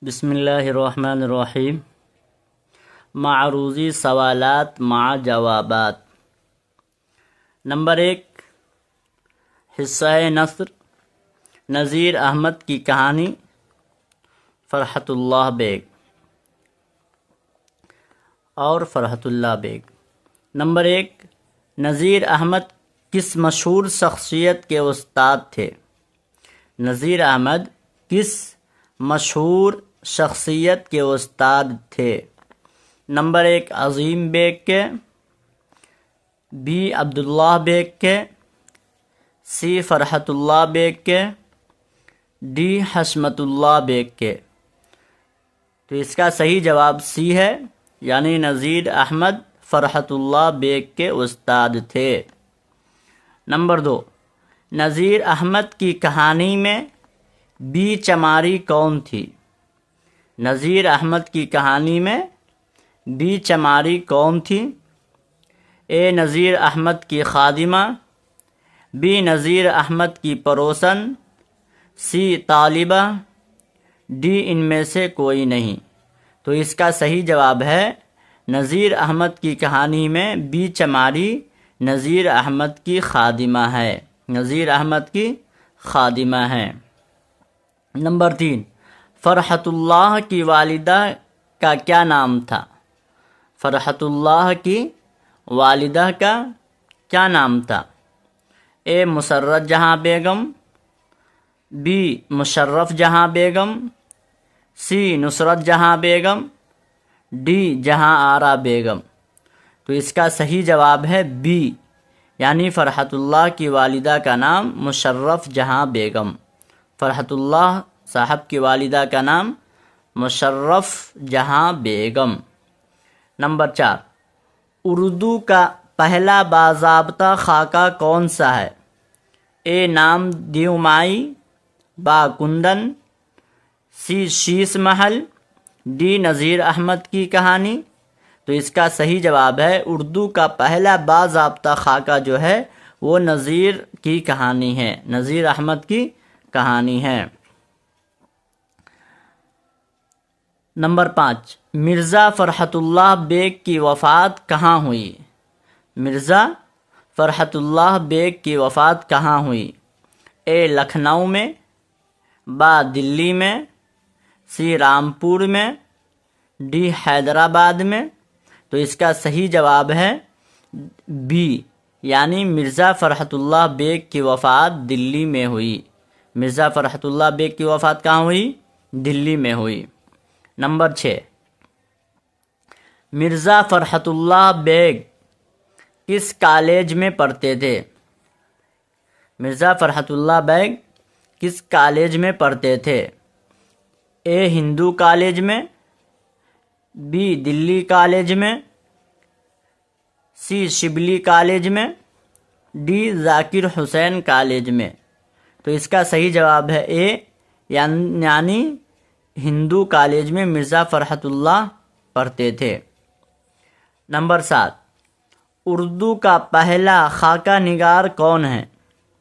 بسم اللہ الرحمن الرحیم۔ معروضی سوالات مع جوابات۔ نمبر 1، حصہ نثر نذیر احمد کی کہانی فرحت اللہ بیگ اور فرحت اللہ بیگ۔ نمبر 1، نذیر احمد کس مشہور شخصیت کے استاد تھے؟ نذیر احمد کس مشہور شخصیت کے استاد تھے؟ نمبر 1، عظیم بیگ کے، بی عبداللہ بیگ کے، سی فرحت اللہ بیگ کے، ڈی حشمت اللہ بیگ کے۔ تو اس کا صحیح جواب سی ہے، یعنی نذیر احمد فرحت اللہ بیگ کے استاد تھے۔ نمبر 2، نذیر احمد کی کہانی میں بی چماری کون تھی؟ نذیر احمد کی کہانی میں بی چماری کون تھی؟ اے نذیر احمد کی خادمہ، بی نذیر احمد کی پڑوسن، سی طالبہ، ڈی ان میں سے کوئی نہیں۔ تو اس کا صحیح جواب ہے نذیر احمد کی کہانی میں بی چماری نذیر احمد کی خادمہ ہے، نذیر احمد کی خادمہ ہے۔ نمبر 3، فرحت اللہ کی والدہ کا کیا نام تھا؟ فرحت اللہ کی والدہ کا کیا نام تھا؟ اے مسرت جہاں بیگم، بی مشرف جہاں بیگم، سی نصرت جہاں بیگم، ڈی جہاں آرا بیگم۔ تو اس کا صحیح جواب ہے بی، یعنی فرحت اللہ کی والدہ کا نام مشرف جہاں بیگم۔ فرحت اللہ صاحب کی والدہ کا نام مشرف جہاں بیگم۔ نمبر 4، اردو کا پہلا باضابطہ خاکہ کون سا ہے؟ اے نام دیومائی، با کندن، سی شیش محل، ڈی نذیر احمد کی کہانی۔ تو اس کا صحیح جواب ہے اردو کا پہلا باضابطہ خاکہ جو ہے وہ نذیر کی کہانی ہے، نذیر احمد کی کہانی ہے۔ نمبر 5، مرزا فرحت اللہ بیگ کی وفات کہاں ہوئی؟ مرزا فرحت اللہ بیگ کی وفات کہاں ہوئی؟ اے لکھنؤ میں، با دلی میں، سی رامپور میں، ڈی حیدرآباد میں۔ تو اس کا صحیح جواب ہے بی، یعنی مرزا فرحت اللہ بیگ کی وفات دلی میں ہوئی۔ مرزا فرحت اللہ بیگ کی وفات کہاں ہوئی؟ دلی میں ہوئی۔ نمبر 6، مرزا فرحت اللہ بیگ کس کالج میں پڑھتے تھے؟ مرزا فرحت اللہ بیگ کس کالج میں پڑھتے تھے؟ اے ہندو کالج میں، بی دلی کالج میں، سی شبلی کالج میں، ڈی ذاکر حسین کالج میں۔ تو اس کا صحیح جواب ہے اے، یعنی ہندو کالج میں مرزا فرحت اللہ پڑھتے تھے۔ نمبر 7، اردو کا پہلا خاکہ نگار کون ہے؟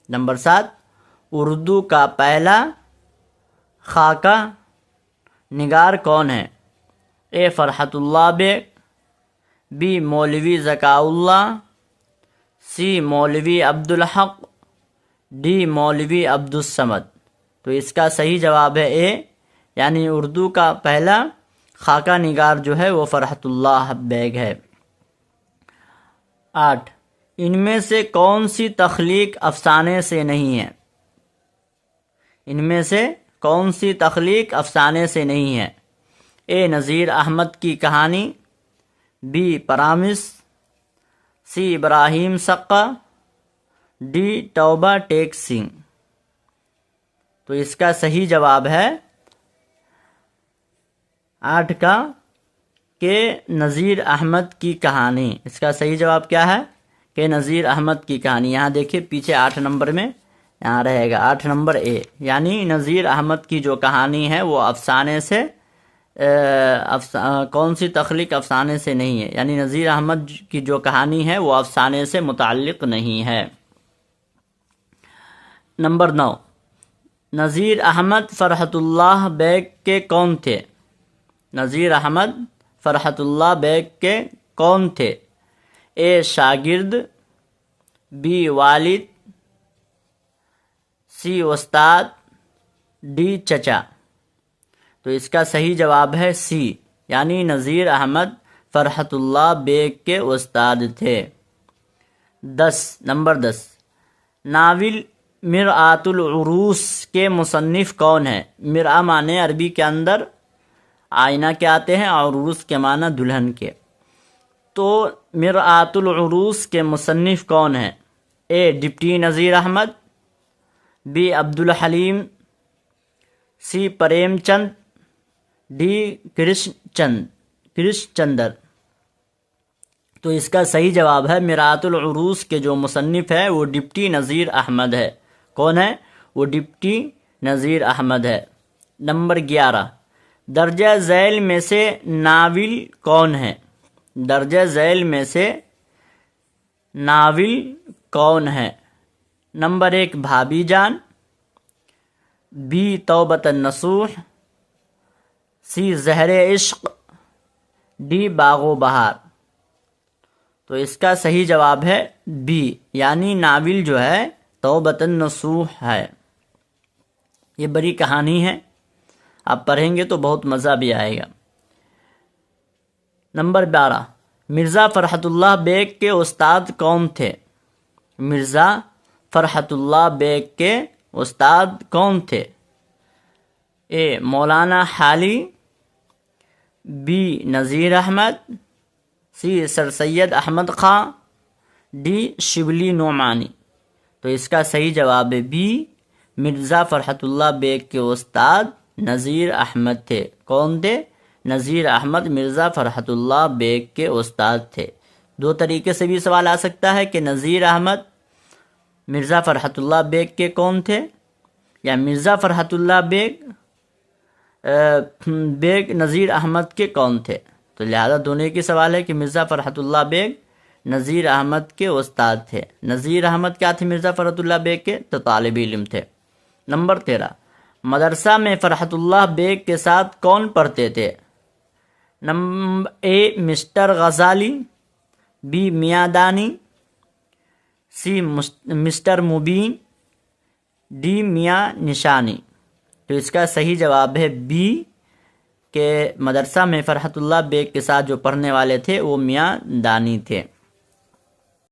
نمبر 7، اردو کا پہلا خاکہ نگار کون ہے؟ اے فرحت اللہ بیگ، بی مولوی ذکاء اللہ، سی مولوی عبدالحق، ڈی مولوی عبدالصمد۔ تو اس کا صحیح جواب ہے اے، یعنی اردو کا پہلا خاکہ نگار جو ہے وہ فرحت اللہ بیگ ہے۔ 8، ان میں سے کون سی تخلیق افسانے سے نہیں ہے؟ ان میں سے کون سی تخلیق افسانے سے نہیں ہے؟ اے نذیر احمد کی کہانی، بی پرامس، سی ابراہیم سقا، ڈی توبہ ٹیک سنگھ۔ تو اس کا صحیح جواب ہے 8 کا کہ نذیر احمد کی کہانی۔ اس کا صحیح جواب کیا ہے کہ نذیر احمد کی کہانی۔ یہاں دیکھیے پیچھے 8 نمبر میں یہاں رہے گا 8 نمبر اے، یعنی نذیر احمد کی جو کہانی ہے وہ افسانے سے کون سی تخلیق افسانے سے نہیں ہے، یعنی نذیر احمد کی جو کہانی ہے وہ افسانے سے متعلق نہیں ہے۔ نمبر 9، نذیر احمد فرحت اللہ بیگ کے کون تھے؟ نذیر احمد فرحت اللہ بیگ کے کون تھے؟ اے شاگرد، بی والد، سی استاد، ڈی چچا۔ تو اس کا صحیح جواب ہے سی، یعنی نذیر احمد فرحت اللہ بیگ کے استاد تھے۔ نمبر 10 ناول مرآت العروس کے مصنف کون ہے؟ مرآ معنی عربی کے اندر آئینہ کے آتے ہیں، عروس کے معنی دلہن کے۔ تو مرآت العروس کے مصنف کون ہیں؟ اے deputy Nazir Ahmad, be Abdul Halim, C Prem Chand, D کرش چندر۔ تو اس کا صحیح جواب ہے مرآت العروس کے جو مصنف ہے وہ ڈپٹی نذیر احمد ہے۔ کون ہے؟ وہ ڈپٹی نذیر احمد ہے۔ نمبر 11 درجہ ذیل میں سے ناول کون ہے؟ درجہ ذیل میں سے ناول کون ہے؟ نمبر 1 بھابی جان، بی توبۃ النصوح، سی زہر عشق، ڈی باغ و بہار۔ تو اس کا صحیح جواب ہے بی، یعنی ناول جو ہے توبۃ النصوح ہے۔ یہ بڑی کہانی ہے، آپ پڑھیں گے تو بہت مزہ بھی آئے گا۔ نمبر 12 مرزا فرحت اللہ بیگ کے استاد کون تھے؟ مرزا فرحت اللہ بیگ کے استاد کون تھے؟ A Maulana Hali, B Nazir Ahmad, C Sir Syed Ahmad Khan, D Shibli Nomani. تو اس کا صحیح جواب ہے بی، مرزا فرحت اللہ بیگ کے استاد نذیر احمد تھے۔ کون تھے؟ نذیر احمد مرزا فرحت اللہ بیگ کے استاد تھے۔ دو طریقے سے بھی سوال آ سکتا ہے کہ نذیر احمد مرزا فرحت اللہ بیگ کے کون تھے، یا مرزا فرحت اللہ بیگ نذیر احمد کے کون تھے۔ تو لہذا دونوں کی سوال ہے کہ مرزا فرحت اللہ بیگ نذیر احمد کے استاد تھے۔ نذیر احمد کیا تھے مرزا فرحت اللہ بیگ کے؟ تو طالب علم تھے۔ نمبر 13 مدرسہ میں فرحت اللہ بیگ کے ساتھ کون پڑھتے تھے؟ Number A mister Ghazali, B Mian Dani, C mister Mubeen, D میاں نشانی۔ تو اس کا صحیح جواب ہے بی، کہ مدرسہ میں فرحت اللہ بیگ کے ساتھ جو پڑھنے والے تھے وہ میاں دانی تھے۔